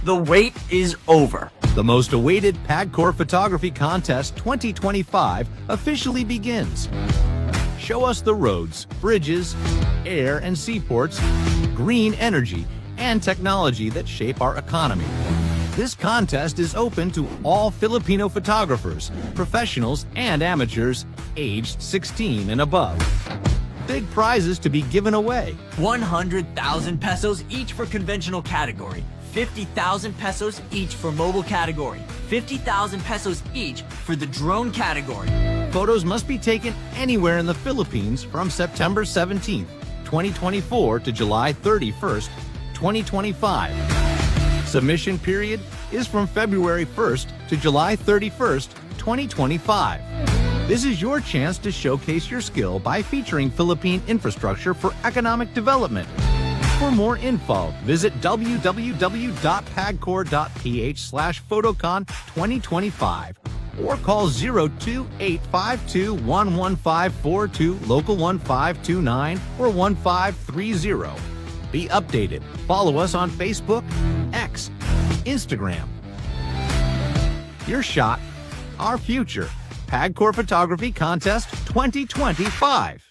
The wait is over. The most awaited PAGCOR Photography Contest 2025 officially begins. Show us the roads, bridges, air and seaports, green energy, and technology that shape our economy. This contest is open to all Filipino photographers, professionals, and amateurs aged 16 and above. Big prizes to be given away. 100,000 pesos each for conventional category. 50,000 pesos each for mobile category. 50,000 pesos each for the drone category. Photos must be taken anywhere in the Philippines from September 17th, 2024 to July 31st, 2025. Submission period is from February 1st to July 31st, 2025. This is your chance to showcase your skill by featuring Philippine infrastructure for economic development. For more info, visit www.pagcor.ph/photocon2025 or call 02-852-11542, local 1529 or 1530. Be updated. Follow us on Facebook, X, Instagram. Your shot, our future. PAGCOR Photography Contest 2025.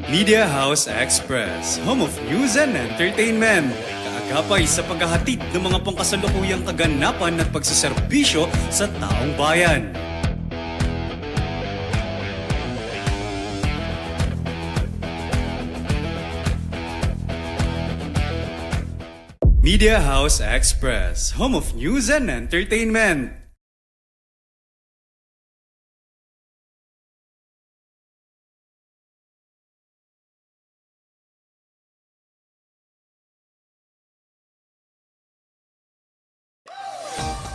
Media House Express, home of news and entertainment. Kaagapay sa paghahatid ng mga pangkasalukuyang kaganapan at pagsiserbisyo sa taong bayan. Media House Express, home of news and entertainment.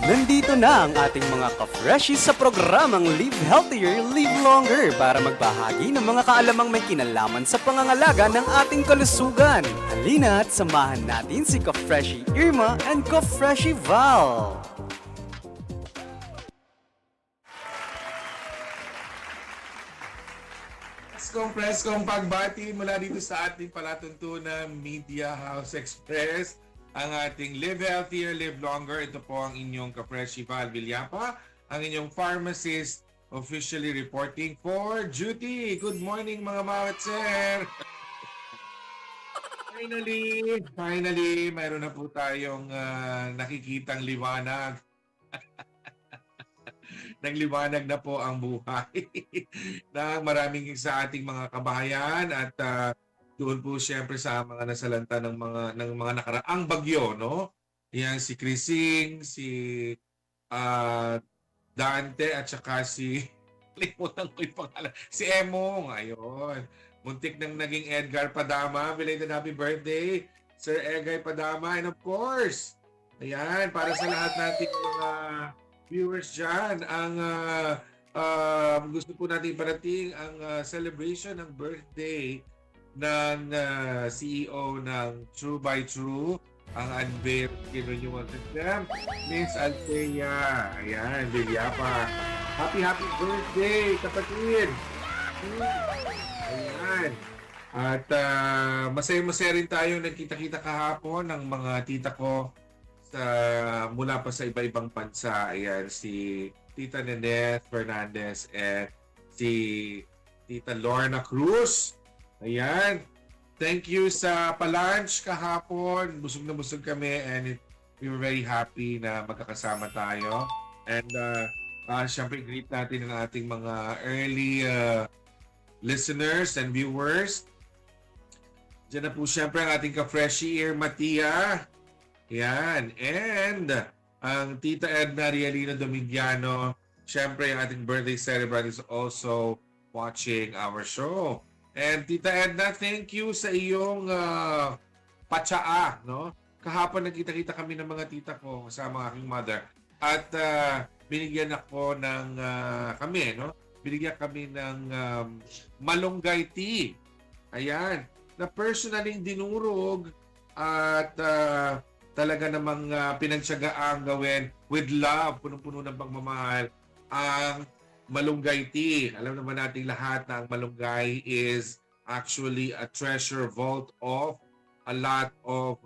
Nandito na ang ating mga ka-freshies sa programang Live Healthier, Live Longer para magbahagi ng mga kaalamang may kinalaman sa pangangalaga ng ating kalusugan. Halina at samahan natin si ka-freshie Irma and ka-freshie Val. Preskong pagbati mula dito sa ating palatuntunan Media House Express. Ang ating Live Healthier, Live Longer. Ito po ang inyong ka-freshie Val Villapa, ang inyong pharmacist officially reporting for duty. Good morning mga mawat sir! Finally, mayroon na po tayong nakikitang liwanag. Nagliwanag na po ang buhay ng maraming sa ating mga kabahayan at doon po siyempre sa mga nasalanta ng mga nakaraang bagyo, no? Yan si Crising, si Dante at saka si limutan ko yung pangalan, si Emong. Ayun. Muntik nang naging Edgar Padama. Belated happy birthday, Sir Edgar Padama. And of course, ayan, para sa lahat nating mga viewers dyan, ang gusto po natin parating ang celebration ng birthday ng CEO ng True by True, ang unveiled renewal system, Miss Althea. Ayan, Villapa. Happy birthday, kapatid! Ayan. At masaya-masaya rin tayo nagkita-kita kahapon ng mga tita ko mula pa sa iba-ibang bansa. Ayan, si Tita Neneth Fernandez and si Tita Lorna Cruz. Ayan. Thank you sa palunch kahapon. Busog na busog kami and we were very happy na magkakasama tayo. And syempre greet natin ang ating mga early listeners and viewers. Diyan na po syempre ang ating ka-freshie ear Matia. Yan. And ang Tita Edna Rialino Domigiano. Syempre ang ating birthday celebrant is also watching our show. And Tita Edna, thank you sa iyong patsaa, no? Kahapon nagkita-kita kami ng mga tita ko kasama ang aking mother. At binigyan ako ng kami, no? Binigyan kami ng malunggay tea. Ayan. Na personally dinurog at talaga namang pinagtiyagaang gawin with love, punong-puno ng pagmamahal, ang malunggay tea. Alam naman nating lahat na ang malunggay is actually a treasure vault of a lot of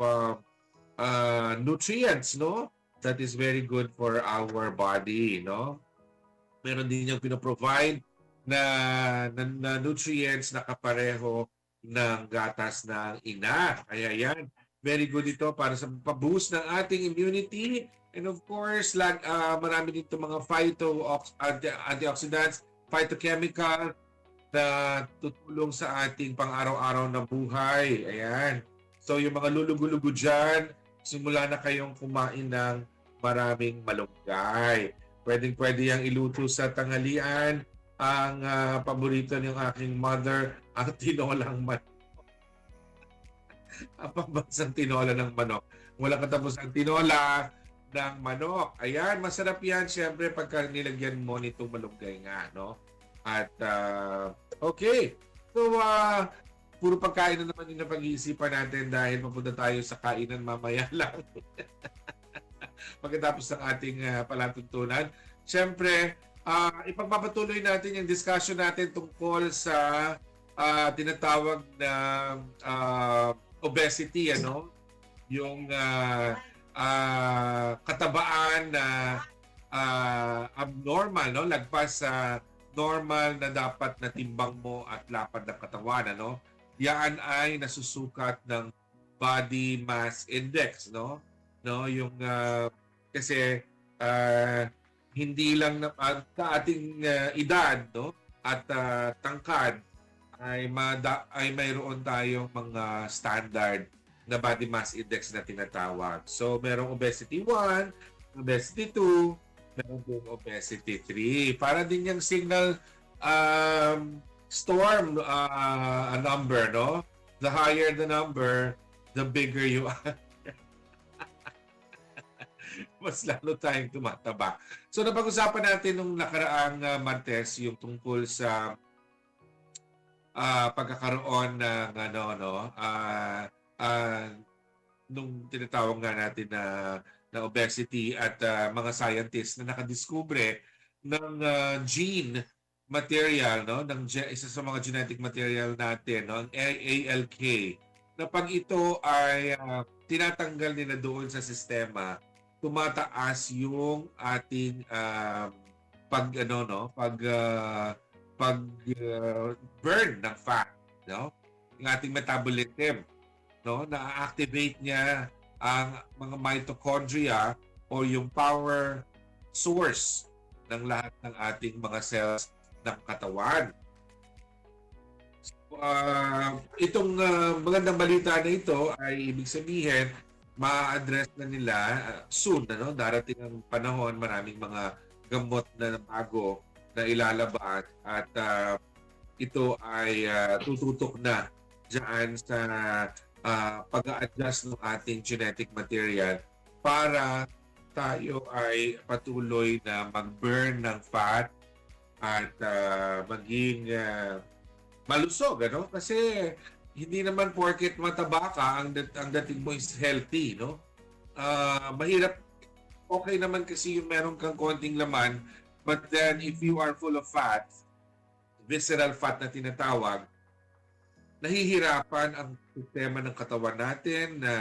nutrients, no? That is very good for our body, no? Meron din yung pinoprovide na nutrients na kapareho ng gatas ng ina. Kaya yan, very good ito para sa paboost ng ating immunity. And of course, marami dito mga antioxidants, phytochemical na tutulong sa ating pang-araw-araw na buhay. Ayan. So yung mga lulugo-lugo dyan, simula na kayong kumain ng maraming malunggay. Pwedeng-pwede yung iluto sa tanghalian. Ang paborito ng aking mother, ang tinolang manok. Ang pambansang tinola ng manok. Walang katapos ang tinola ng manok. Ayan, masarap yan siyempre pagka nilagyan mo nitong malunggay nga, no? At, okay. So, puro pagkain na naman yung pag-iisipan natin dahil mapunta tayo sa kainan mamaya lang. Pagkatapos ng ating palatuntunan. Siyempre, ipagpapatuloy natin yung discussion natin tungkol sa tinatawag na obesity, ano? Yung katabaan na abnormal, no? Lagpas sa normal na dapat na timbang mo at lapad ng katawan, ano? Yan ay nasusukat ng body mass index, no? No, yung kasi hindi lang na sa ating edad, no? At tangkad ay mayroon tayong mga standard na body mass index na tinatawag. So, merong obesity 1, obesity 2, merong din obesity 3. Para din yung signal storm number, no? The higher the number, the bigger you are. Mas lalo tayong tumataba. So, napag-usapan natin nung nakaraang Martes yung tungkol sa pagkakaroon ng nung tinatawag nga natin na obesity at mga scientists na nakadiskubre ng gene material, no, ng isa sa mga genetic material natin, no, ang ALK, na pag ito ay tinatanggal nila doon sa sistema, tumataas yung ating burn ng fat, no? Yung ating metabolism, no? Na-activate niya ang mga mitochondria o yung power source ng lahat ng ating mga cells ng katawan. So, itong magandang balita na ito ay ibig sabihin ma-address na nila soon, ano? Darating ang panahon, maraming mga gamot na bago na ilalabas at ito ay tututok na dyan sa pag-a-adjust ng ating genetic material para tayo ay patuloy na mag-burn ng fat at maging malusog, ano? Kasi hindi naman porket mataba ka ang dating mo is healthy, no? Mahirap. Okay naman kasi yung meron kang konting laman, but then if you are full of fat, visceral fat na tinatawag, nahihirapan ang sistema ng katawan natin na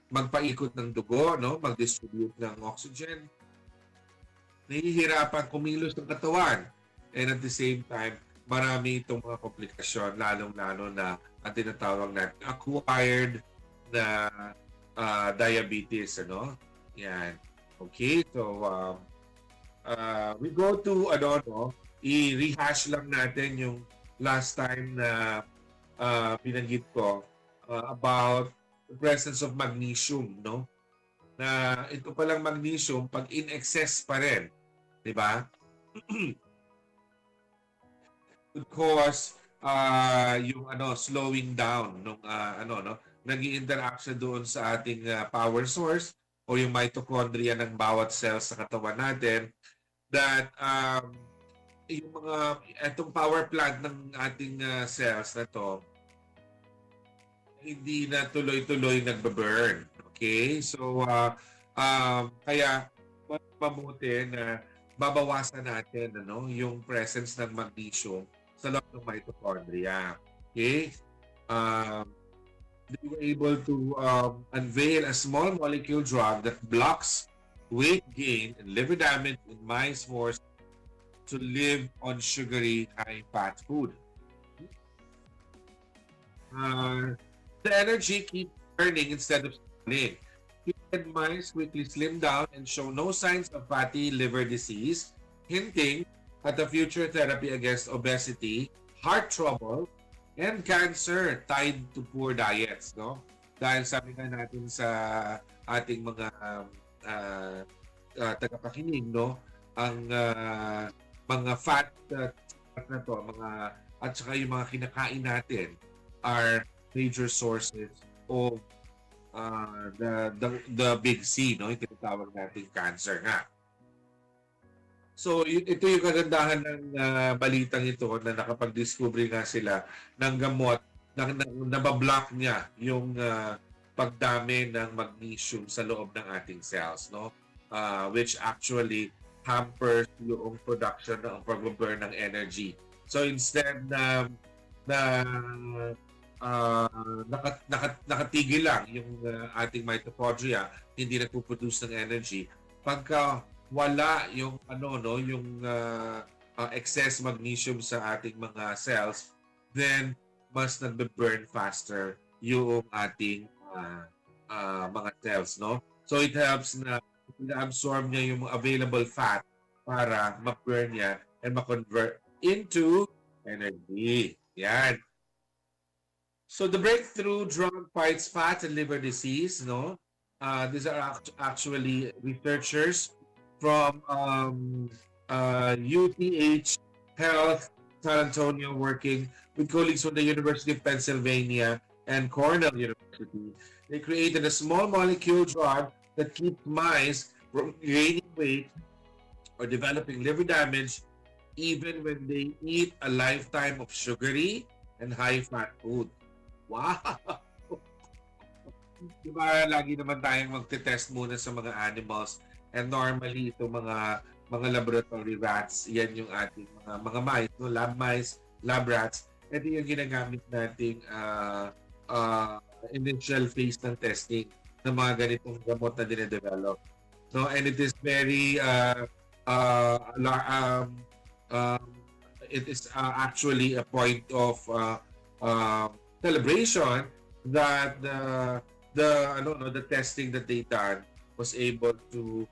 magpaikot ng dugo, no? Mag-distribute ng oxygen. Nahihirapan kumilos ng katawan. And at the same time, marami itong mga komplikasyon, lalong-lalo na ang tinatawag natin acquired na diabetes, ano? Yan. Okay, so we go to, i-rehash lang natin yung last time na binanggit ko about the presence of magnesium, no? Na ito palang magnesium, pag in excess pa rin, di ba? Could cause yung slowing down nung nag-i-interaction doon sa ating power source o yung mitochondria ng bawat cells sa katawan natin, that yung itong power plant ng ating cells na to hindi na tuloy-tuloy nagbe-burn. Okay? So kaya mabuti na babawasan natin yung presence ng magnesium sa loob ng mitochondria. Okay? They were able to unveil a small molecule drug that blocks weight gain and liver damage in mice forced to live on sugary, high-fat food. The energy keeps burning instead of stalling. Human mice quickly slim down and show no signs of fatty liver disease, hinting at a future therapy against obesity, heart trouble, and cancer tied to poor diets, no? Dahil sabi nga natin sa ating mga tagapakinig, no? Ang mga fat na to, at saka yung mga kinakain natin are major sources of the big C, no? Yung tinatawag natin cancer nga. So, ito yung kagandahan ng balitang ito na nakapag-discover nga sila ng gamot na nabablock niya yung pagdami ng magnesium sa loob ng ating cells, no? Which actually hampers yung production ng pag-burn ng energy. So, instead na nakatigil lang yung ating mitochondria, hindi nagpo-produce ng energy, pagka wala yung excess magnesium sa ating mga cells, then mas nagbe-burn faster yung ating mga cells, no? So it helps na na-absorb niya yung available fat para ma-burn niya and ma-convert into energy. Yan. So the breakthrough drug fights fat and liver disease, no? These are actually researchers from UTH Health San Antonio, working with colleagues from the University of Pennsylvania and Cornell University. They created a small molecule drug that keeps mice from gaining weight or developing liver damage even when they eat a lifetime of sugary and high-fat food. Wow! Diba, lagi naman tayong magte-test muna sa mga animals. And normally, itong mga laboratory rats, yan yung ating mga mice, no? Lab mice, lab rats. Ito yung ginagamit nating initial phase ng testing ng mga ganitong gamot na dinedevelop. No? And it is very, it is actually a point of celebration that the testing that they done was able to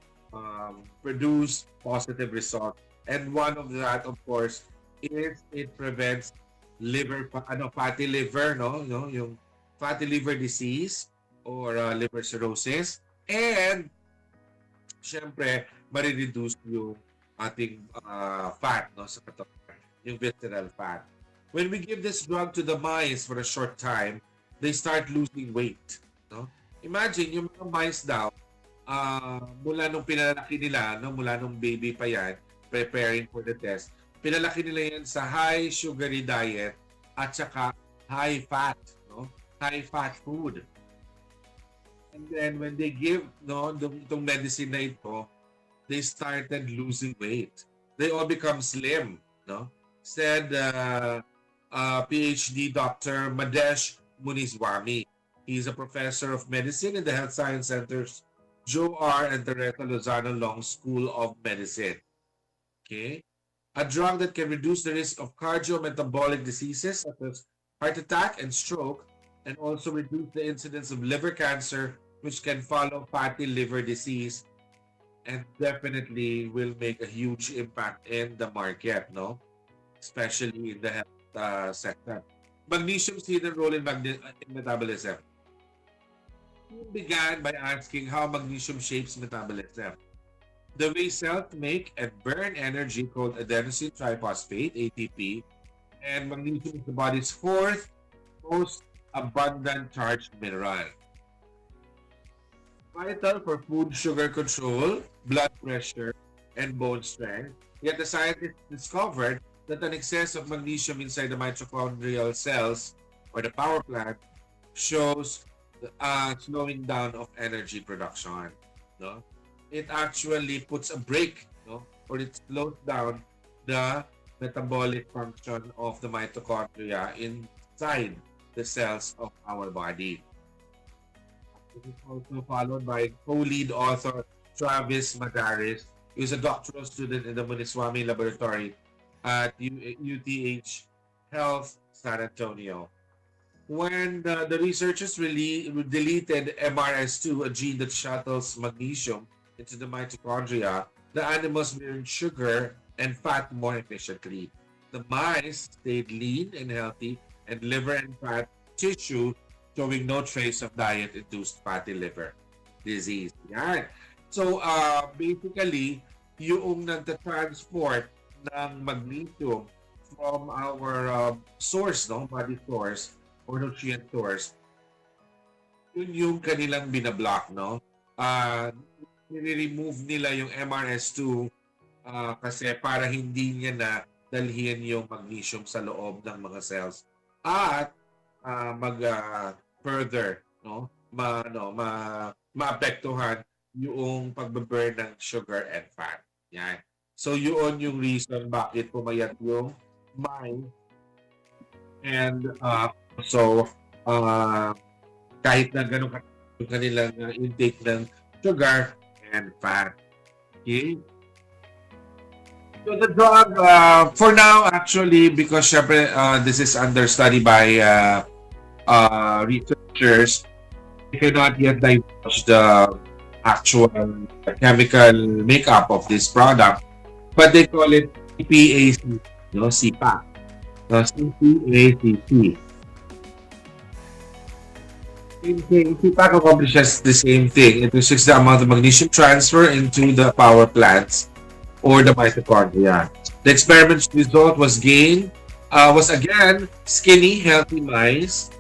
produce positive results. And one of that, of course, is it prevents fatty liver, no? Yung fatty liver disease or liver cirrhosis. And syempre, marireduce yung ating fat, no, sa katawan, yung visceral fat. When we give this drug to the mice for a short time, they start losing weight, no? Imagine yung mga mice daw, mula nung pinalaki nila, no, mula nung baby pa yan, preparing for the test, pinalaki nila yan sa high sugary diet at saka high fat, no? High fat food. And then when they give itong medicine na ito, they started losing weight. They all become slim, no? Said PhD Dr. Madesh Muniswamy. He's a professor of medicine in the Health Science Center's Joe R. and Teresa Lozano Long School of Medicine. Okay? A drug that can reduce the risk of cardiometabolic diseases such as heart attack and stroke, and also reduce the incidence of liver cancer, which can follow fatty liver disease, and definitely will make a huge impact in the market, no? Especially in the health sector. Magnesium's hidden role in metabolism. He began by asking how magnesium shapes metabolism. The way cells make and burn energy called adenosine triphosphate, ATP, and magnesium is the body's fourth most abundant charged mineral. Vital for food sugar control, blood pressure, and bone strength. Yet the scientists discovered that an excess of magnesium inside the mitochondrial cells or the power plant shows slowing down of energy production. No? It actually puts a brake, no? Or it slows down the metabolic function of the mitochondria inside the cells of our body. It is also followed by co-lead author Travis Madaris, who is a doctoral student in the Muniswamy Laboratory at UTH Health San Antonio. When the researchers deleted MRS2, a gene that shuttles magnesium into the mitochondria, the animals burned sugar and fat more efficiently. The mice stayed lean and healthy, and liver and fat tissue showing no trace of diet-induced fatty liver disease. Yan. So, basically, yung nagta-transport ng magnesium from our source, no, body source, or nutrient source, yun yung kanilang binablock, no? Nire-remove nila yung MRS2 kasi para hindi niya na dalhin yung magnesium sa loob ng mga cells at further, no? Maapektuhan yung pagbe-burn ng sugar and fat. Yan. So yun yung reason bakit pumayat yung mind. And so kahit na ganun yung kanilang intake ng sugar and fat. Okay? So the drug, for now, actually, because syempre, this is under study by researchers, they cannot yet divulge the actual chemical makeup of this product, but they call it CPAC, no, CPAC. So CPACC. CPAC accomplishes the same thing. It restricts the amount of magnesium transfer into the power plants or the mitochondria. The experiment's result was again skinny, healthy mice.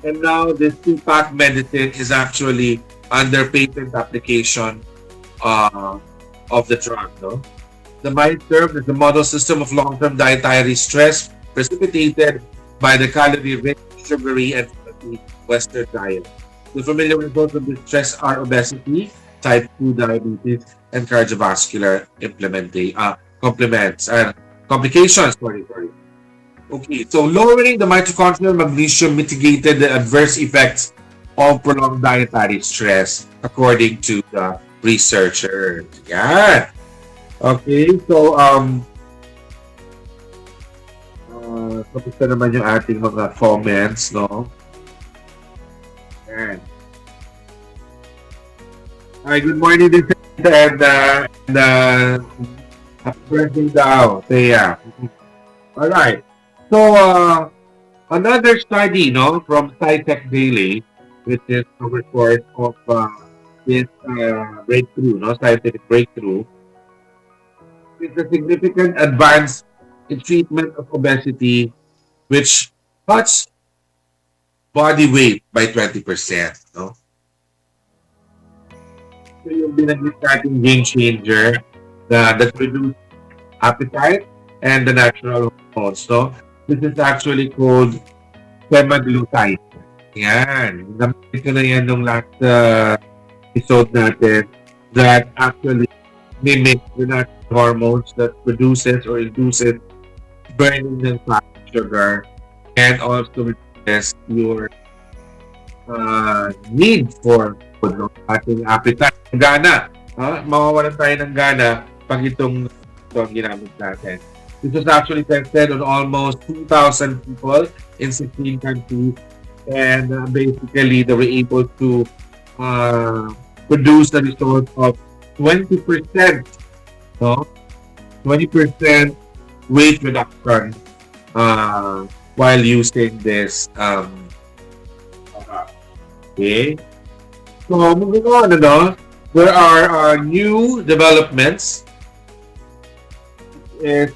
And now this CPAC medicine is actually under patent application of the drug. No? The mice served as a model system of long-term dietary stress precipitated by the calorie-rich, sugary, and fatty Western diet. The familiar results of this stress are obesity, type 2 diabetes, and cardiovascular complications. Okay, so lowering the mitochondrial magnesium mitigated the adverse effects of prolonged dietary stress, according to the researchers. Yeah. Okay, so tapos na naman yung ating mga comments, no? Yan. Hi, good morning din and happy birthday daw, Thea. Alright. So, another study, no, from SciTech Daily, which is a report of this breakthrough, no, scientific breakthrough, is a significant advance in treatment of obesity, which cuts body weight by 20%, no? So, yung binanggit natin game changer that reduce appetite and the natural hormones. So, this is actually called semaglutide. Yan. Namin ko na yan nung last episode natin that actually mimics the natural hormones that produces or induces burning ng fat sugar and also reduces your need for food, no? Ating appetite. Gana. Mawawalan tayo ng gana pag ito ang ginamit natin. This was actually tested on almost 2,000 people in 16 countries, and basically they were able to produce the result of 20%, no? 20% weight reduction while using this. Okay. So moving on, there are new developments. Is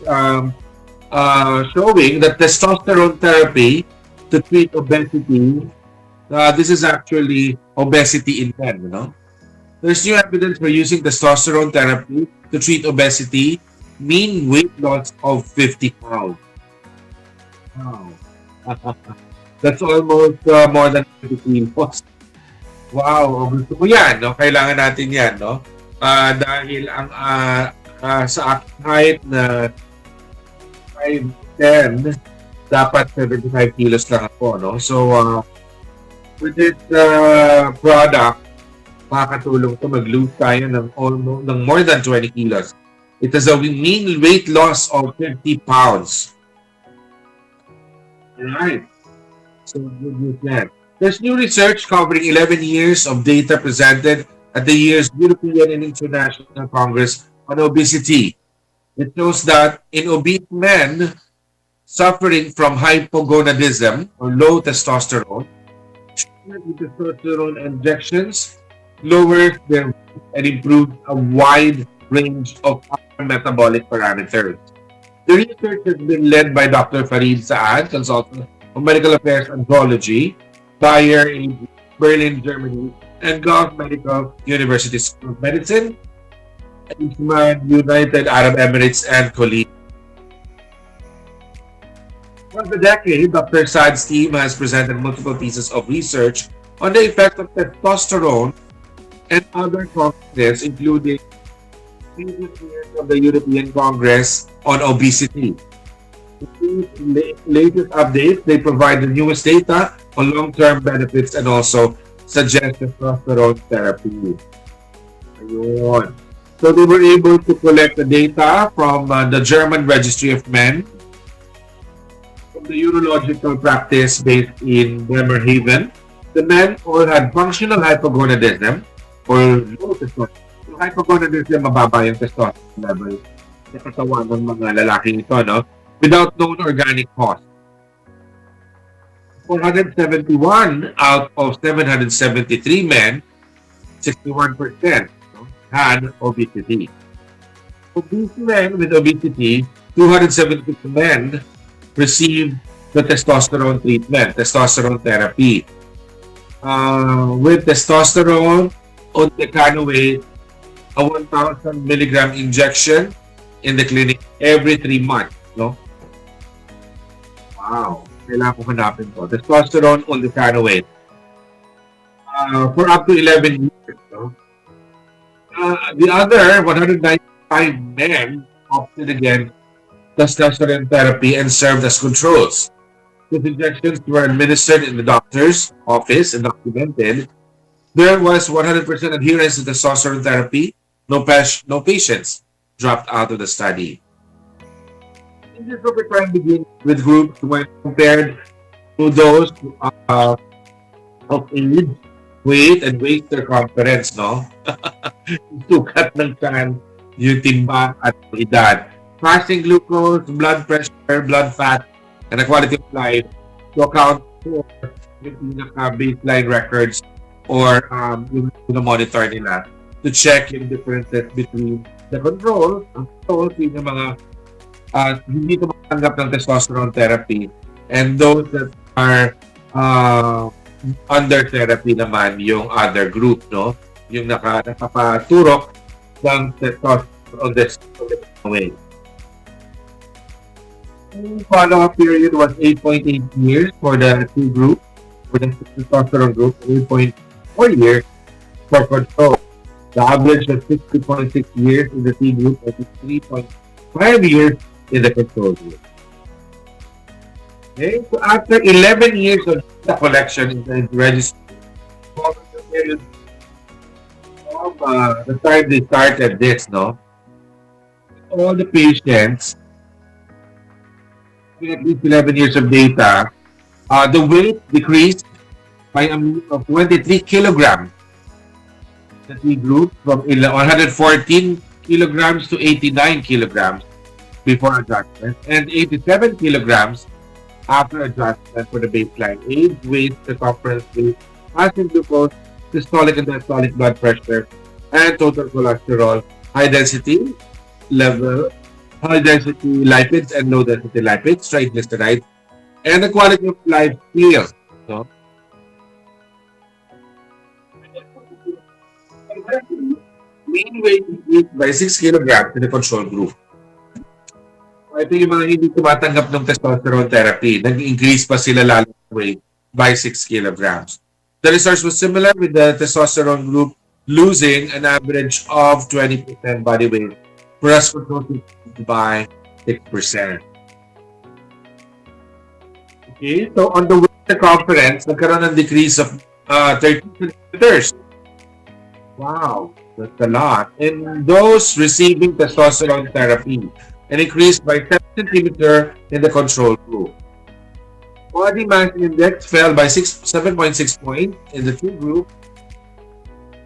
showing that testosterone therapy to treat obesity. This is actually obesity in men. There's new evidence for using testosterone therapy to treat obesity, mean weight loss of 50 pounds. Wow. That's almost more than 50 kilos. Wow, gusto ko yan, no? Kailangan natin yan, no? Dahil ang sa height na 5'10", dapat 75 kilos lang ako, no? So, with this product, makakatulong to mag-lose tayo ng more than 20 kilos. It has a mean weight loss of 50 pounds. Alright. So, good news yan. There's new research covering 11 years of data presented at the year's European and International Congress on Obesity. It shows that in obese men suffering from hypogonadism or low testosterone, testosterone injections lowers their weight and improves a wide range of other metabolic parameters. The research has been led by Dr. Farid Saad, consultant of medical affairs andrology, Bayer in Berlin, Germany, and Gulf Medical University School of Medicine, Eastman, United Arab Emirates, and colleagues. For the decade, Dr. Saad's team has presented multiple pieces of research on the effect of testosterone and other causes, including of the European Congress on obesity. In the latest updates, they provide the newest data on long-term benefits and also suggest testosterone therapy. Ayun. So they were able to collect the data from the German Registry of Men, from the urological practice based in Bremerhaven. The men all had functional hypogonadism or low testosterone. Yung hypogonadism, mababa yung testosterone level sa katawan ng mga lalaking ito, no? Without known organic cause. 471 out of 773 men, 61%, had obesity. Obese men with obesity, 276 men received the testosterone treatment, testosterone therapy. With testosterone on decanoate, a 1,000 milligram injection in the clinic every 3 months. No? Wow. Kailangan ko hanapin to. Testosterone on decanoate. For up to 11 years. No? The other 195 men opted against testosterone therapy and served as controls. The injections were administered in the doctor's office and documented. There was 100% adherence to testosterone therapy. No patients dropped out of the study. In this group, we're trying to begin with groups when compared to those of age, weight, and waist circumference, no? Sukat ng tiyan, yung timbang at edad. Fasting glucose, blood pressure, blood fat, and the quality of life to account for yung pinaka-baseline records or yung monitor nila to check yung differences between the control, ang control, yung mga hindi tumatanggap ng testosterone therapy, and those that are under therapy naman, yung other group, no? Yung nakapaturok ng testosterone way. The follow-up period was 8.8 years for the T group, for the testosterone group, 8.4 years for control. The average was 60.6 years in the T group and 3.5 years in the control group. Okay, so after 11 years of data collection in the registry, from the time they started this, no, all the patients with at least 11 years of data, the weight decreased by a mean of 23 kilograms. The T group from 114 kilograms to 89 kilograms before adjustment, and 87 kilograms after adjustment for the baseline age, weight, circumference, weight, fasting glucose, systolic and diastolic blood pressure, and total cholesterol, high density level, high density lipids and low density lipids, triglycerides, and the quality of life scale. No? Mean weight increased by 6 kilograms in the control group. Ito yung mga hindi tumatanggap ng testosterone therapy. Nag-increase pa sila lalo ng weight by 6 kilograms. The results was similar with the testosterone group losing an average of 20% body weight, whereas control by 6%. Okay, so on the weight circumference, nagkaroon ng decrease of 13 centimeters. Wow, that's a lot. And those receiving testosterone therapy, and increased by 7 centimeter in the control group. Body mass index fell by 7.6 points in the T group,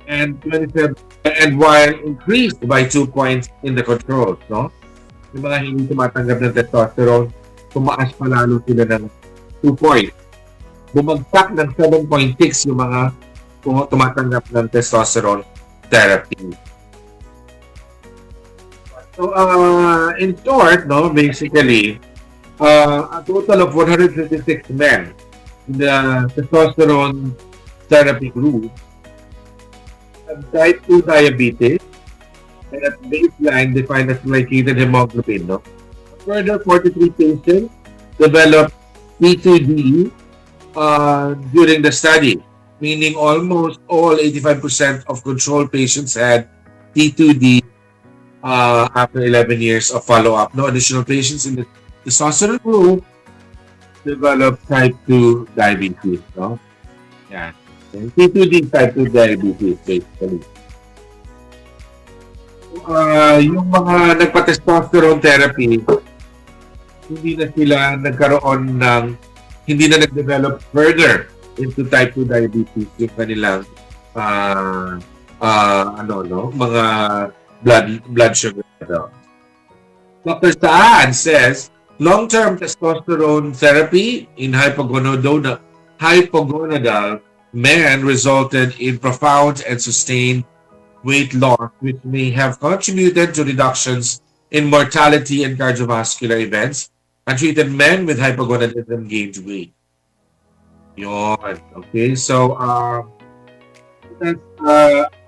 and 27, and while increased by 2 points in the control. No? Yung mga hindi tumatanggap ng testosterone, tumaas pa lalo sila ng 2 points. Bumagsak ng 7.6 yung mga tumatanggap ng testosterone therapy. So, in short, no, basically, a total of 156 men in the testosterone therapy group have type 2 diabetes and at baseline defined as glycated hemoglobin. No? Further, 43 patients developed T2D during the study, meaning almost all 85% of control patients had T2D after 11 years of follow-up. No additional patients in the testosterone group developed type 2 diabetes. No? Yeah. T2D type 2 diabetes, basically. Yung mga nagpa-testosterone therapy, hindi na sila nagkaroon ng, hindi na nag-develop further into type 2 diabetes yung kanilang mga blood sugar. Dr. Saan says, long-term testosterone therapy in hypogonadal men resulted in profound and sustained weight loss, which may have contributed to reductions in mortality and cardiovascular events. Untreated men with hypogonadism gained weight. Yun. Okay, so I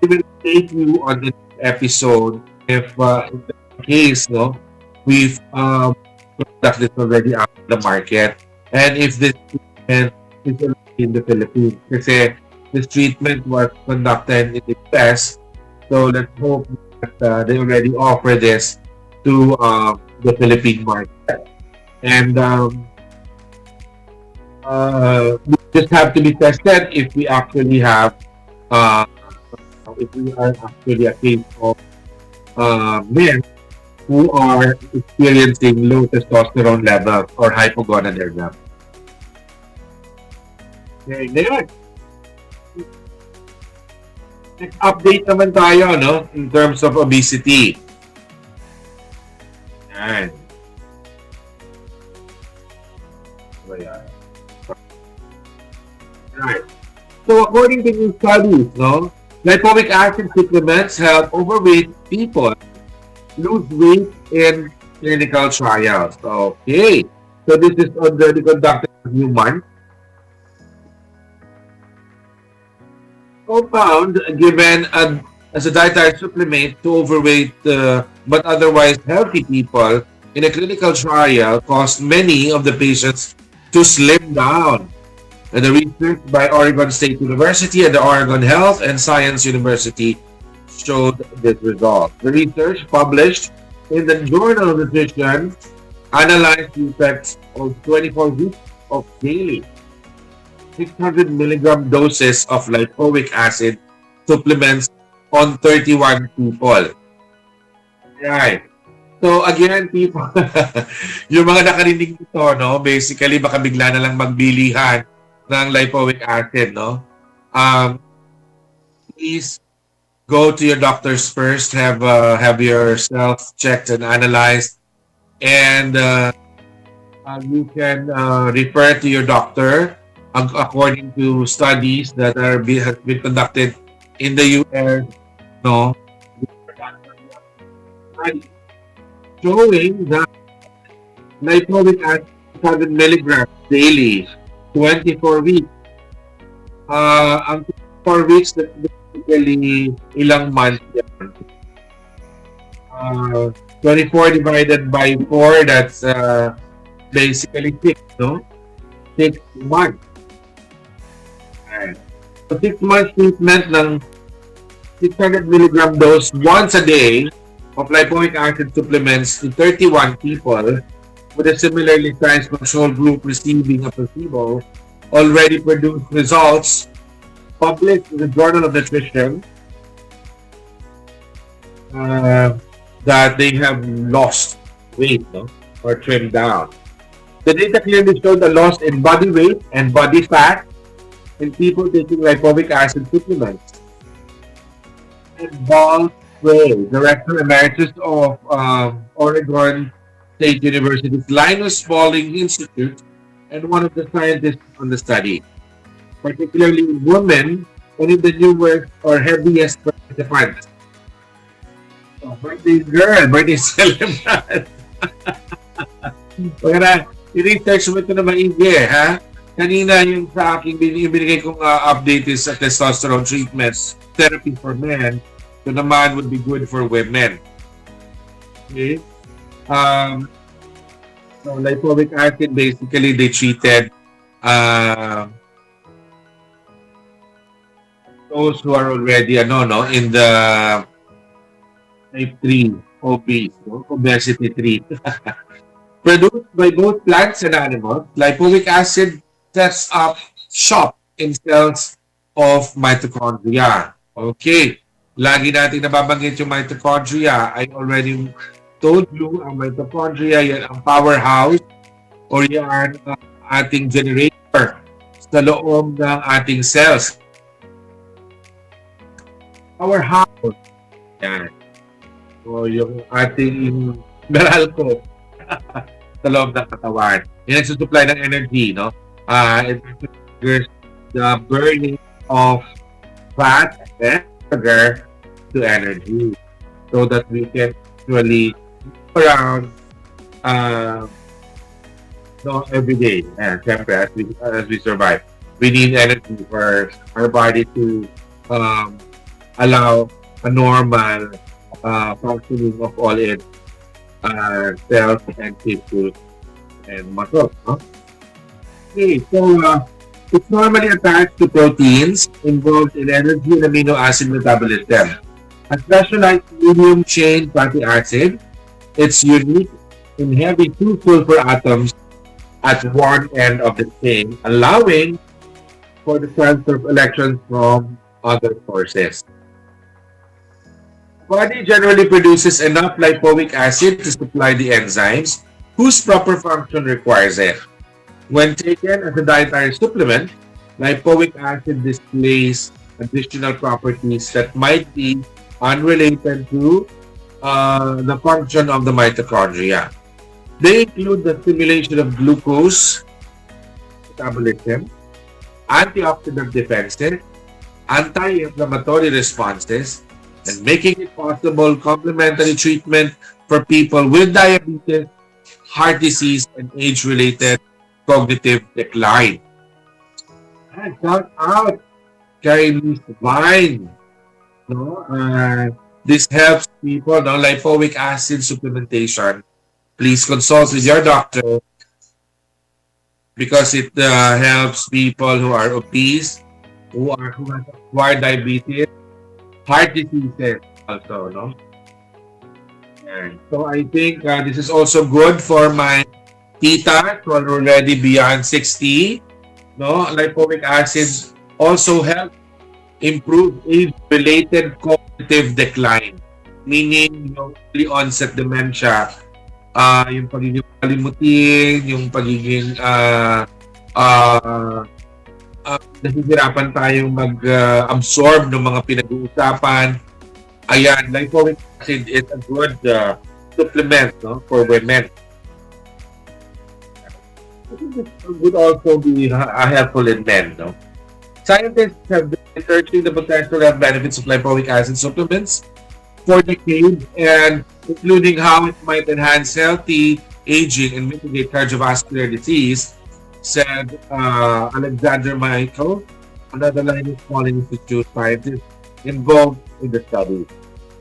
will take you on this episode if in the case, no, we've product this already out in the market, and if this treatment is already in the Philippines. Kasi this treatment was conducted in the US, so let's hope that they already offer this to the Philippine market. And we just have to be tested if we actually have if we are actually a case of men who are experiencing low testosterone levels or hypogonadism. Okay, next. Next update naman tayo, no, in terms of obesity. Yan. Right. So according to new studies, no, lipoic acid supplements help overweight people lose weight in clinical trials. Okay. So this is already conducted in humans. Compound given as a dietary supplement to overweight but otherwise healthy people in a clinical trial caused many of the patients to slim down. And the research by Oregon State University and the Oregon Health and Science University showed this result. The research published in the Journal of Nutrition analyzed the effects of 24 weeks of daily 600 milligram doses of lipoic acid supplements on 31 people. Right. So again, people, yung mga nakarinig nito, no, basically baka bigla na lang magbilihan ng lipoic acid, no? Please go to your doctors first, have yourself checked and analyzed, and you can refer to your doctor according to studies that have been conducted in the US, no? Showing that lipoic acid 100 milligrams daily, 24 weeks. Ang 24 weeks, that's basically ilang months yan. 24 divided by 4, that's basically 6, no? 6 months. Alright. So 6 months treatment ng 600 milligram dose once a day of lipoic acid supplements to 31 people with a similarly sized control group receiving a placebo already produced results published in the Journal of Nutrition that they have lost weight, no? Or trimmed down. The data clearly showed a loss in body weight and body fat in people taking lipoic acid supplements. And Ball Gray, Director Emeritus of Oregon State University's Linus Pauling Institute and one of the scientists on the study, particularly in women and in the newest or heaviest participants. So, birthday girl, birthday celebrant. Kaya i-research mo ito na maigi, ha? Kanina yung sa aking binigay kong update is sa testosterone treatments, therapy for men. Ito naman would be good for women. Okay? So lipoic acid, basically they treated those who are already in the type 3 obese, no? Obesity 3. Produced by both plants and animals, lipoic acid sets up shop in cells of mitochondria. Okay. Lagi natin nababanggit yung mitochondria. I already told you, ang mitochondria, yan ang powerhouse or yan ang ating generator sa loob ng ating cells. Powerhouse. Yan. So, yung ating Meralco sa loob ng katawan. Yan ang supply ng energy, no? It triggers the burning of fat and sugar to energy so that we can actually move around every day. And syempre, as we survive, we need energy for our body to allow a normal functioning of all its cells and tissues and muscles. No? Okay, so it's normally attached to proteins involved in energy and amino acid metabolism. A specialized medium chain fatty acid, it's unique in heavy 2 sulfur atoms at one end of the chain, allowing for the transfer of electrons from other sources. The body generally produces enough lipoic acid to supply the enzymes whose proper function requires it. When taken as a dietary supplement, lipoic acid displays additional properties that might be unrelated to the function of the mitochondria. They include the stimulation of glucose metabolism, antioxidant defenses, anti-inflammatory responses, and making it possible complementary treatment for people with diabetes, heart disease, and age-related cognitive decline. And shout out kay Miss Vine. No? This helps people, no? Lipoic acid supplementation please consult with your doctor because it helps people who are obese, who have acquired diabetes, heart diseases also, no? Yan. So I think this is also good for my tita who are already beyond 60. No, lipoic acid also helps improve age-related cognitive decline. Meaning, yung early onset dementia, yung pagiging kalimutin, yung pagiging nahihirapan tayong mag-absorb ng mga pinag-uusapan. Ayan, lipoic acid is a good supplement, no, for women. It would also be helpful in men, no? Scientists have been researching the potential health benefits of lipoic acid supplements for decades, and including how it might enhance healthy aging and mitigate cardiovascular disease, said Alexander Michael, another Linus Pauling Institute scientist involved in the study.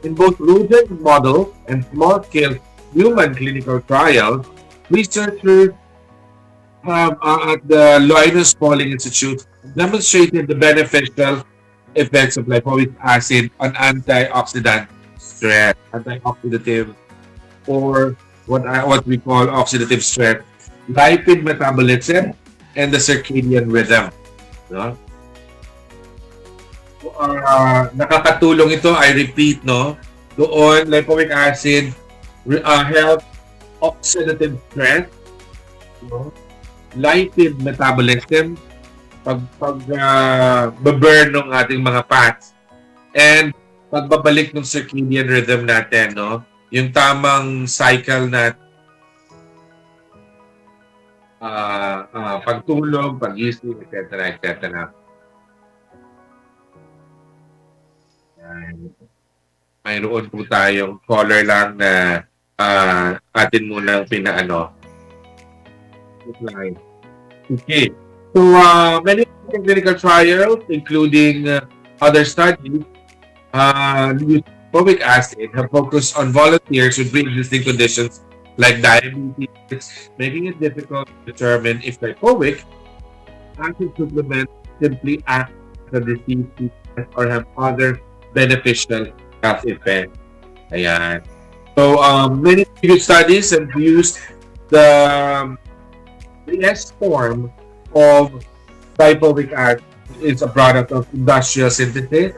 In both rodent model and small-scale human clinical trials, researchers at the Linus Pauling Institute demonstrated the beneficial effects of lipoic acid on antioxidant stress, antioxidative, or what we call oxidative stress, lipid metabolism, and the circadian rhythm. No? Nakakatulong ito, I repeat, no? Doon, lipoic acid help oxidative stress, no? Lipid metabolism, pag-burn ng ating mga fats, and pagbabalik ng circadian rhythm natin, no? Yung tamang cycle na pagtulog, pag-gising, etc., etc. Mayroon po tayong caller lang na atin munang pinaano. Okay. So, many clinical trials, including other studies, use lipoic acid have focused on volunteers with pre-existing conditions like diabetes, making it difficult to determine if lipoic acid supplements simply act as a disease or have other beneficial health effects. Ayan. So, many previous studies have used the S form of lipoic acid. It's a product of industrial synthesis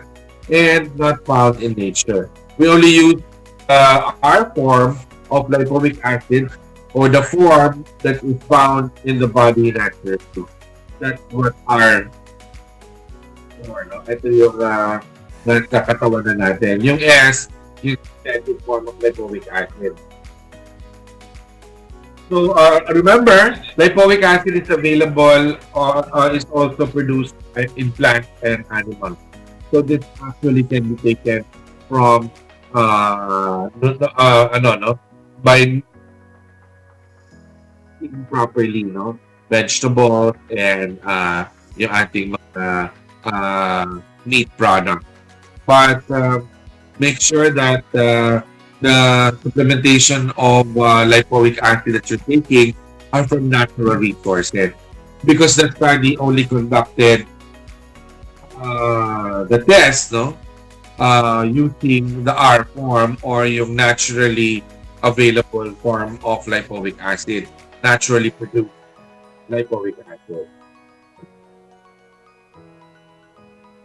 and not found in nature. We only use our form of lipoic acid or the form that is found in the body naturally. That's what our form, no? Ito yung nagkakatawan na natin. Yung S, yung synthetic form of lipoic acid. So, remember, lipoic acid is available is also produced in plants and animals. So, this actually can be taken from by eating properly, no? Vegetables and yung ating mga meat product. But make sure that the supplementation of lipoic acid that you're taking are from natural resources, because the study only conducted the test, no, using the R form or yung naturally available form of lipoic acid, naturally produced lipoic acid.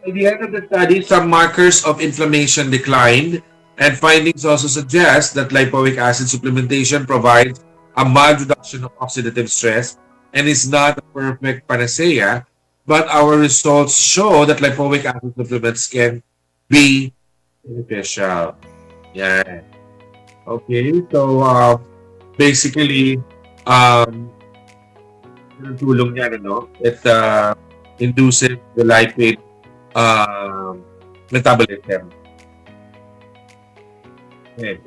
At the end of the study, some markers of inflammation declined, and findings also suggest that lipoic acid supplementation provides a mild reduction of oxidative stress and is not a perfect panacea, but our results show that lipoic acid supplements can be beneficial. Yeah. Okay, so basically, tulong yan, no? It induces the lipid metabolism. Okay.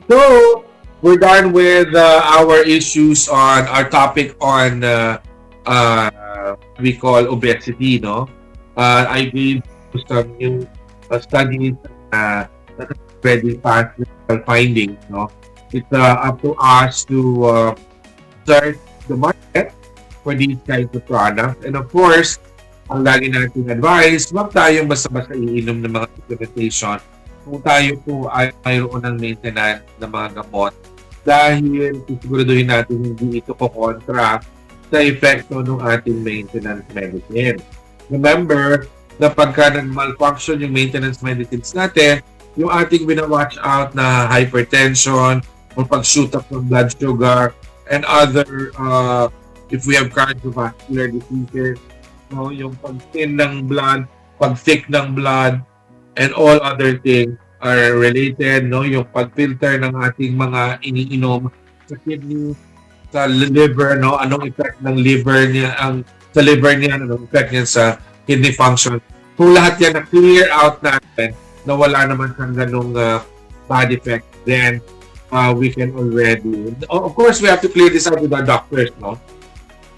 So, we're done with our issues on our topic on we call obesity, no? I gave some new studies that already past findings, no? it's up to us to search the market for these kinds of products. And of course, ang lagi natin advice, huwag tayong basta-basta iinom ng mga supplementation kung tayo po ay mayroon ng maintenance ng mga gamot dahil siguraduhin natin hindi ito kukontra sa epekto ng ating maintenance medicine. Remember, na pagka nag-malfunction yung maintenance medicines natin, yung ating watch out na hypertension or pag-shoot up ng blood sugar and other, if we have cardiovascular diseases, no, yung pag-thin ng blood, pag-thick ng blood, and all other things are related, no, yung pag-filter ng ating mga iniinom sa kidney, sa liver, no, anong effect ng liver niya, sa liver niya, anong effect niya sa kidney function. Kung lahat yan na-clear out natin, na wala naman siyang ganung bad effect, then we can already, of course, we have to clear this out with our doctors, no?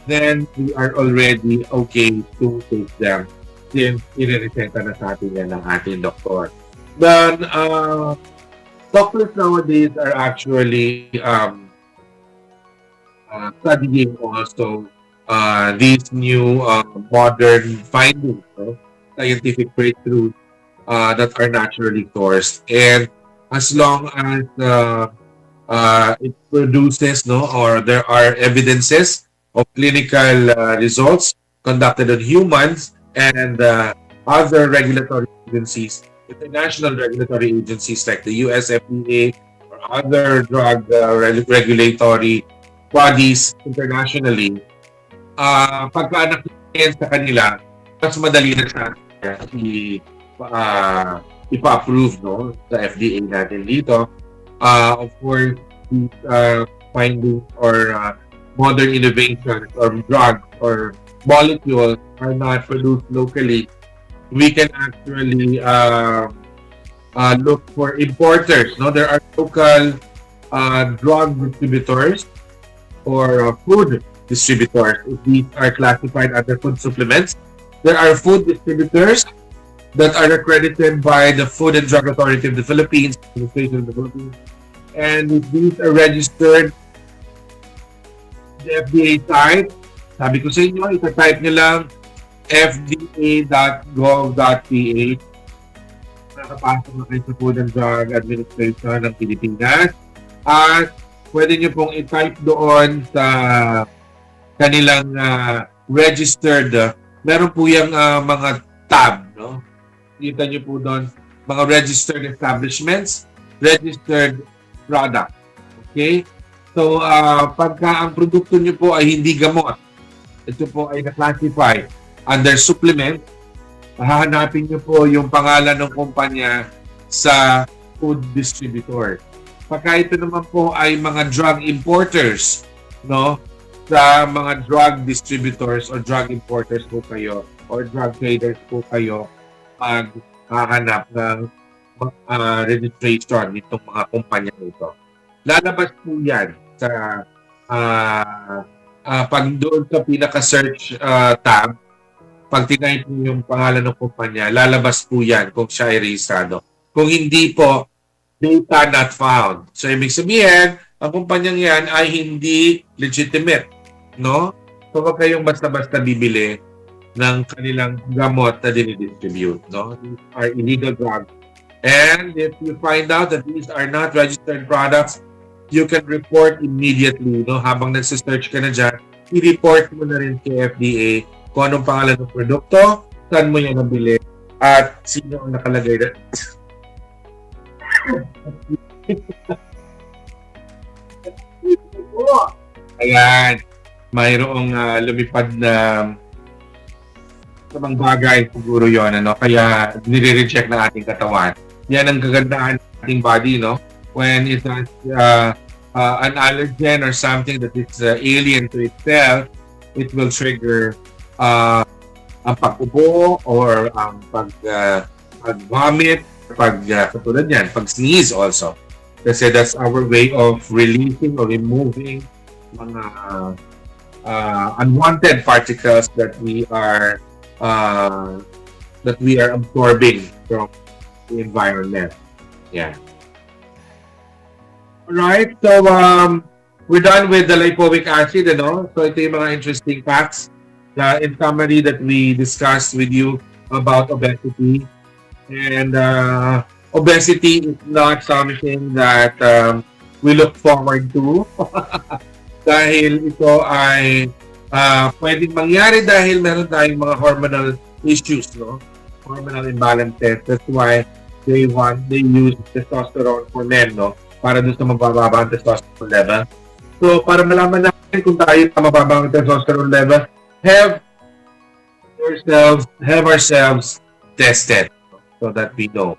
Then we are already okay to take them. Then, iniresenta na sa atin yan ng ating doktor. Then, doctors nowadays are actually studying also these new modern findings, no? Scientific breakthroughs that are naturally sourced. And as long as it produces, no, or there are evidences of clinical results conducted on humans and other regulatory agencies, international regulatory agencies like the US FDA or other drug regulatory bodies internationally, pagka nakikita sa kanila, mas madali na sa ipa-approve, no, sa FDA natin dito. Of course, these findings or modern innovations or drugs or molecules are not produced locally. We can actually look for importers. No, there are local drug distributors or food distributors. These are classified under food supplements. There are food distributors that are accredited by the Food and Drug Authority of the Philippines, Administration of the Philippines, and if these are registered the FDA site. Sabi ko sa inyo, ita-type nyo lang fda.gov.ph. Nakapasok na kayo sa Food and Drug Administration ng Pilipinas. At pwede nyo pong i-type doon sa kanilang registered. Meron po yung mga tab, no? Kita nyo po doon, mga registered establishments, registered product. Okay? So, pagka ang produkto nyo po ay hindi gamot, ito po ay na-classify under supplement, hahanapin nyo po yung pangalan ng kumpanya sa food distributor. Pagka ito naman po ay mga drug importers, no? Sa mga drug distributors or drug importers po kayo or drug traders po kayo maghahanap ng registration nitong mga kumpanya nito. Lalabas po yan sa pag doon sa pinaka-search tab, pag tinype niyo yung pangalan ng kumpanya, lalabas po yan kung siya ay rehistrado. Kung hindi po, data not found. So, ibig sabihin, ang kumpanyang yan ay hindi legitimate, no? So, huwag kayong basta-basta bibili ng kanilang gamot na dinidistribute, no? These are illegal drugs. And if you find out that these are not registered products, you can report immediately, no? Habang nagsisearch ka na dyan, i-report mo na rin kay FDA kung anong pangalan ng produkto, saan mo yan nabili, at sino ang nakalagay na. Ayan. Mayroong lumipad na sabang bagay siguro yon, ano? Kaya nire-reject ng ating katawan. Yan ang kagandahan ng ating body, no? When it has an allergen or something that is alien to itself, it will trigger ang pag-ubo or ang pag-vomit, katulad yan, pag-sneeze also. Kasi that's our way of releasing or removing mga unwanted particles that we are absorbing from the environment. Yeah. Right, so we're done with the lipoic acid, So ito yung mga interesting facts in summary that we discussed with you about obesity. And obesity is not something that we look forward to dahil ito ay pwedeng mangyari dahil meron tayong mga hormonal issues, no? Hormonal imbalances. That's why they use testosterone for men, no? Para dun sa mababa ang testosterone level. So, para malaman natin kung tayo na mababa ang testosterone level, have ourselves tested so that we know.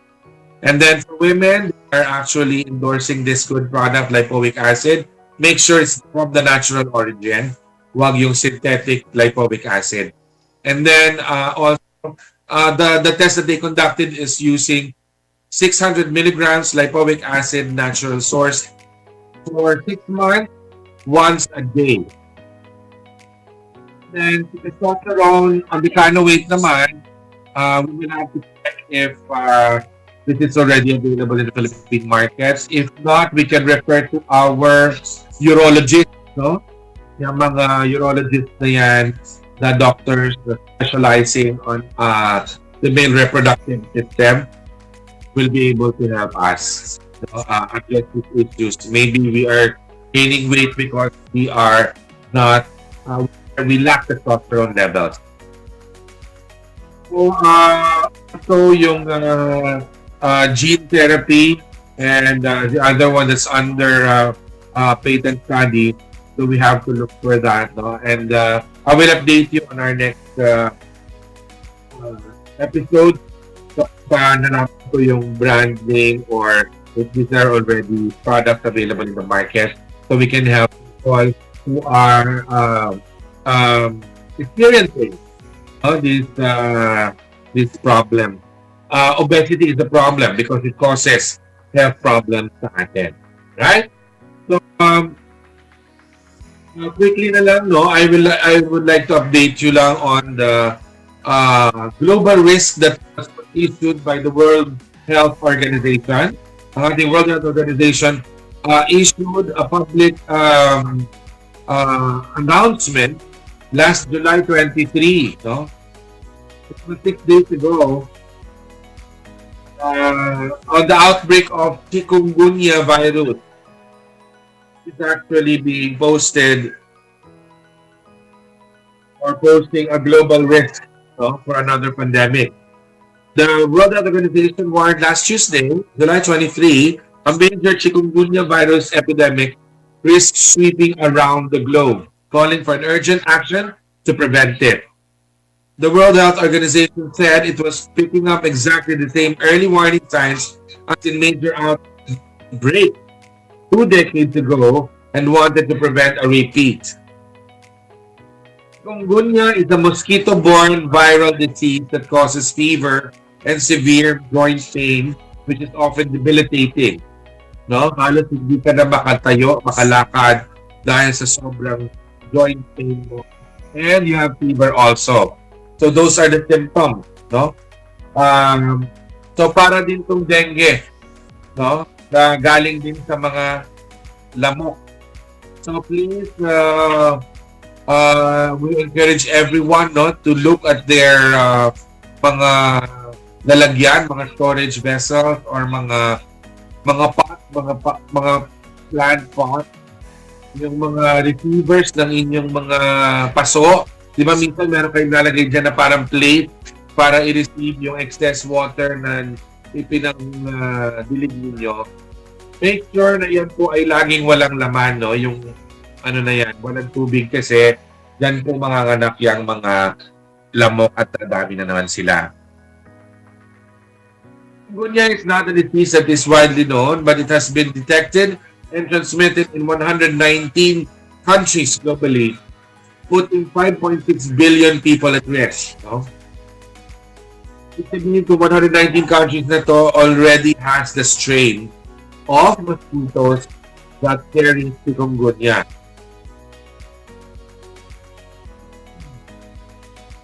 And then for women, they are actually endorsing this good product, lipoic acid. Make sure it's from the natural origin. Huwag yung synthetic lipoic acid. And then also, the test that they conducted is using 600 milligrams lipoic acid natural source for 6 months, once a day. Then testosterone on the kind of weight naman, we will have to check if this is already available in the Philippine markets. If not, we can refer to our urologist, no? Yung mga urologists na yan, the doctors specializing on the male reproductive system will be able to help us address these issues. Maybe we are gaining weight because we are not, we lack testosterone levels. So yung gene therapy and the other one that's under patent study, so we have to look for that, no? And I will update you on our next episode. So, nalaman ko yung brand name or if these are already products available in the market, so we can help people who are experiencing this problem. Obesity is a problem because it causes health problems sa atin. Right? So, quickly na lang, no? I would like to update you lang on the global risk that was issued by the World Health Organization. Ang ating World Health Organization issued a public announcement last July 23, no? It was 6 days ago on the outbreak of chikungunya virus. It's actually being posted or posting a global risk, no, for another pandemic. The World Health Organization warned last Tuesday, July 23, a major chikungunya virus epidemic risks sweeping around the globe, calling for an urgent action to prevent it. The World Health Organization said it was picking up exactly the same early warning signs as in major outbreak 2 decades ago and wanted to prevent a repeat. Chikungunya is a mosquito-borne viral disease that causes fever and severe joint pain, which is often debilitating. No? Halos hindi ka na makatayo, makalakad dahil sa sobrang joint pain mo. And you have fever also. So those are the symptoms, no? So para din tong dengue, no? Na galing din sa mga lamok. So please, we encourage everyone, no, to look at their mga lalagyan, mga storage vessels or mga pot, mga plant pot, yung mga receivers ng inyong mga paso. Di ba minsan meron kayong lalagay dyan na parang plate para i-receive yung excess water na ipinang-dilig ninyo. Make sure na yan po ay laging walang laman, no? Yung ano na yan, walang tubig kasi dyan po manganganak yung mga lamok at dami na naman sila. Chikungunya is not a disease that is widely known, but it has been detected and transmitted in 119 countries globally, putting 5.6 billion people at risk. No? It means to 119 countries na to already has the strain of mosquitoes that carry chikungunya.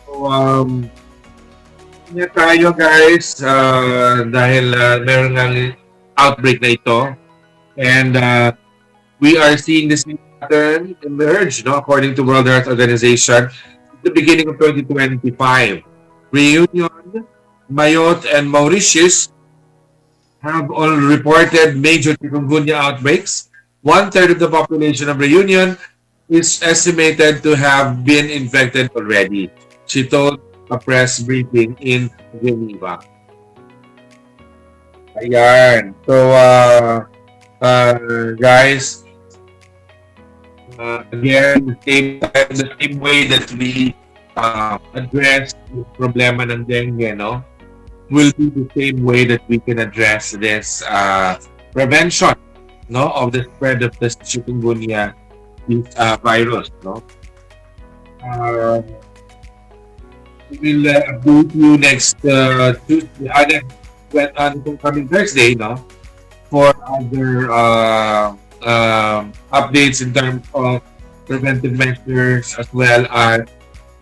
So, ingat tayo guys dahil meron ng outbreak na ito. And we are seeing this pattern emerge, no, according to World Health Organization, at the beginning of 2025. Reunion, Mayotte, and Mauritius have all reported major chikungunya outbreaks. One-third of the population of Reunion is estimated to have been infected already, she told a press briefing in Geneva. Ayan. So, guys, again, the same way that we address the problema ng dengue, no, will be the same way that we can address this prevention, no, of the spread of the chikungunya virus, no. We will update you next Tuesday, coming Thursday, no, for other updates in terms of preventive measures as well as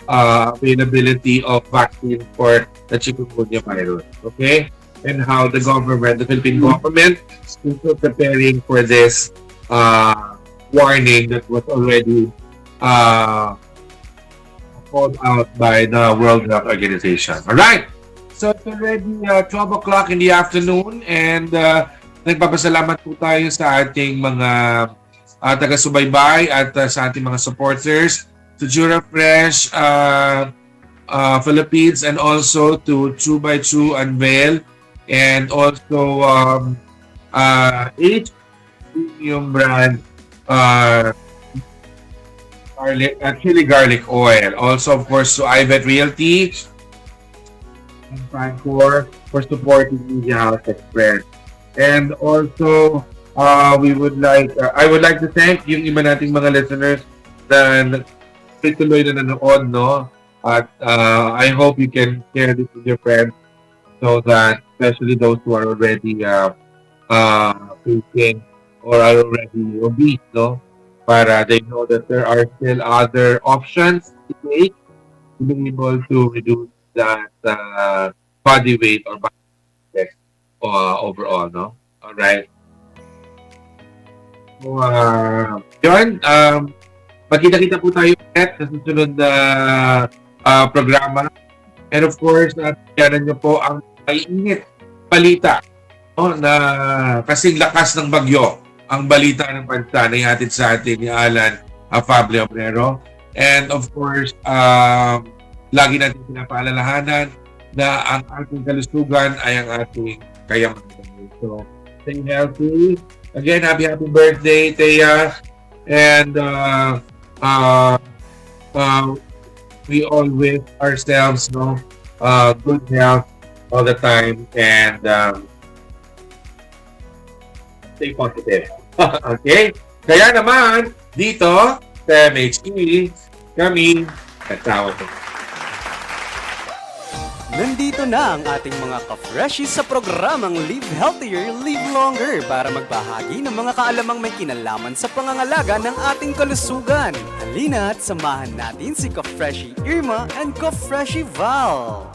availability of vaccine for the chikungunya virus. Okay, and how the Philippine government, is preparing for this warning that was already called out by the World Health Organization. All right. So it's already 12 o'clock in the afternoon and nagpapasalamat po tayo sa ating mga taga-subaybay at sa ating mga supporters, to Jura Fresh Philippines, and also to Chew by Chew Unveil, and also H Premium brand chili garlic oil. Also, of course, to Ivet Realty and Francor for supporting Media House Express. And also, I would like to thank yung iba nating mga listeners na tuloy na nanood, no? At I hope you can share this with your friends so that, especially those who are already facing or are already obese, no? Para they know that there are still other options to take to be able to reduce that body weight or body index overall, no? All right. So, yun, magkita-kita po tayo ulit sa susunod na programa. And of course, tiyanan nyo po ang maiinit balita, no, na kasing lakas ng bagyo ang balita ng bansa na ihatid sa atin ni Alan Fabio Obrero. And of course, lagi natin pinapaalalahanan na ang ating kalusugan ay ang ating kayamanan. So, stay healthy. Again, happy birthday, Thea. And we all wish ourselves, no, good health all the time, and stay positive. Okay? Kaya naman, dito sa MHE, kami nagtawag. Nandito na ang ating mga ka-freshies sa programang Live Healthier, Live Longer para magbahagi ng mga kaalamang may kinalaman sa pangangalaga ng ating kalusugan. Halina at samahan natin si ka-freshie Irma and ka-freshie Val.